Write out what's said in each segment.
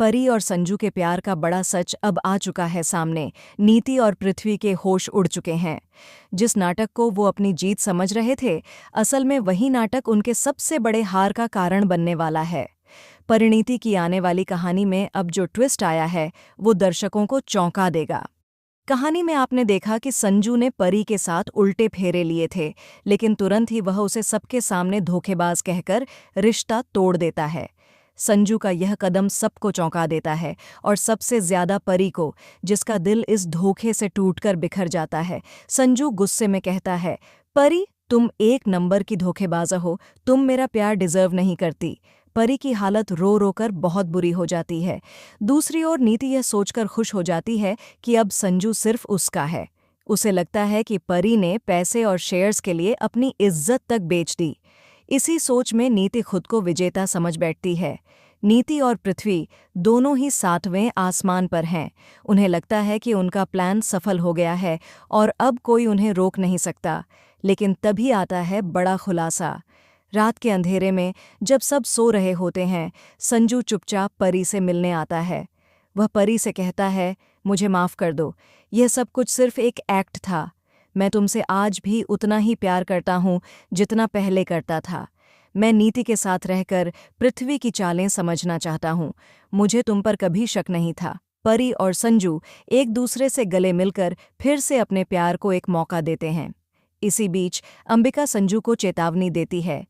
परी और संजू के प्यार का बड़ा सच अब आ चुका है सामने। नीति और पृथ्वी के होश उड़ चुके हैं। जिस नाटक को वो अपनी जीत समझ रहे थे, असल में वही नाटक उनके सबसे बड़े हार का कारण बनने वाला है। परिणीति की आने वाली कहानी में अब जो ट्विस्ट आया है, वो दर्शकों को चौंका देगा। कहानी में आपने देखा कि संजू ने परी के साथ उल्टे फेरे लिए थे, लेकिन तुरंत ही वह उसे सबके सामने धोखेबाज कहकर रिश्ता तोड़ देता है। संजू का यह कदम सबको चौंका देता है, और सबसे ज्यादा परी को, जिसका दिल इस धोखे से टूटकर बिखर जाता है। संजू गुस्से में कहता है, परी, तुम एक नंबर की धोखेबाज हो, तुम मेरा प्यार डिजर्व नहीं करती। परी की हालत रो रो कर बहुत बुरी हो जाती है। दूसरी ओर नीति यह सोचकर खुश हो जाती है कि अब संजू सिर्फ उसका है। उसे लगता है कि परी ने पैसे और शेयर्स के लिए अपनी इज्जत तक बेच दी। इसी सोच में नीति खुद को विजेता समझ बैठती है। नीति और पृथ्वी दोनों ही 7वें आसमान पर हैं। उन्हें लगता है कि उनका प्लान सफल हो गया है और अब कोई उन्हें रोक नहीं सकता। लेकिन तभी आता है बड़ा खुलासा। रात के अंधेरे में जब सब सो रहे होते हैं, संजू चुपचाप परी से मिलने आता है। वह परी से कहता है, मुझे माफ़ कर दो, यह सब कुछ सिर्फ एक एक्ट था। मैं तुमसे आज भी उतना ही प्यार करता हूँ जितना पहले करता था। मैं नीति के साथ रहकर पृथ्वी की चालें समझना चाहता हूँ। मुझे तुम पर कभी शक नहीं था। परी और संजू एक दूसरे से गले मिलकर फिर से अपने प्यार को एक मौका देते हैं। इसी बीच अंबिका संजू को चेतावनी देती है,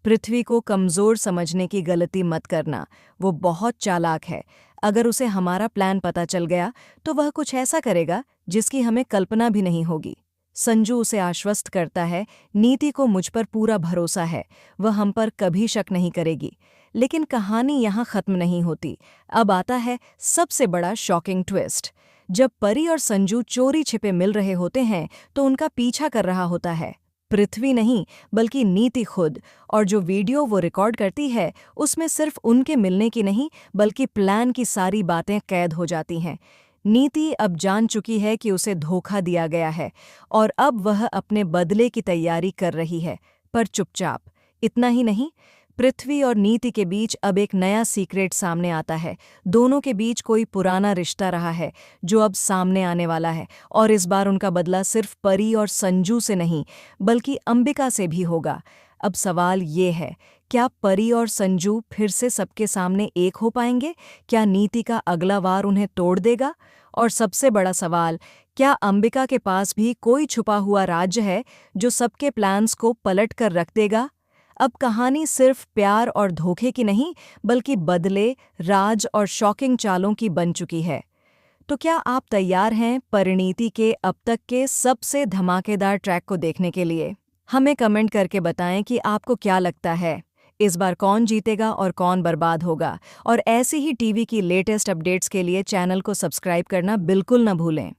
पृथ्वी को कमज़ोर समझने की गलती मत करना। वो बहुत चालाक है। अगर उसे हमारा प्लान पता चल गया तो वह कुछ ऐसा करेगा जिसकी हमें कल्पना भी नहीं होगी। संजू उसे आश्वस्त करता है, नीति को मुझ पर पूरा भरोसा है, वह हम पर कभी शक नहीं करेगी। लेकिन कहानी यहाँ ख़त्म नहीं होती। अब आता है सबसे बड़ा शॉकिंग ट्विस्ट। जब परी और संजू चोरी छिपे मिल रहे होते हैं तो उनका पीछा कर रहा होता है पृथ्वी नहीं, बल्कि नीति खुद। और जो वीडियो वो रिकॉर्ड करती है, उसमें सिर्फ उनके मिलने की नहीं, बल्कि प्लान की सारी बातें कैद हो जाती हैं। नीति अब जान चुकी है कि उसे धोखा दिया गया है और अब वह अपने बदले की तैयारी कर रही है, पर चुपचाप। इतना ही नहीं, पृथ्वी और नीति के बीच अब एक नया सीक्रेट सामने आता है। दोनों के बीच कोई पुराना रिश्ता रहा है जो अब सामने आने वाला है, और इस बार उनका बदला सिर्फ परी और संजू से नहीं, बल्कि अंबिका से भी होगा। अब सवाल ये है, क्या परी और संजू फिर से सबके सामने एक हो पाएंगे? क्या नीति का अगला वार उन्हें तोड़ देगा? और सबसे बड़ा सवाल, क्या अंबिका के पास भी कोई छुपा हुआ राज्य है जो सबके प्लान्स को पलट कर रख देगा? अब कहानी सिर्फ प्यार और धोखे की नहीं, बल्कि बदले, राज और शॉकिंग चालों की बन चुकी है। तो क्या आप तैयार हैं परिणीति के अब तक के सबसे धमाकेदार ट्रैक को देखने के लिए? हमें कमेंट करके बताएं कि आपको क्या लगता है, इस बार कौन जीतेगा और कौन बर्बाद होगा। और ऐसी ही टीवी की लेटेस्ट अपडेट्स के लिए चैनल को सब्सक्राइब करना बिल्कुल न भूलें।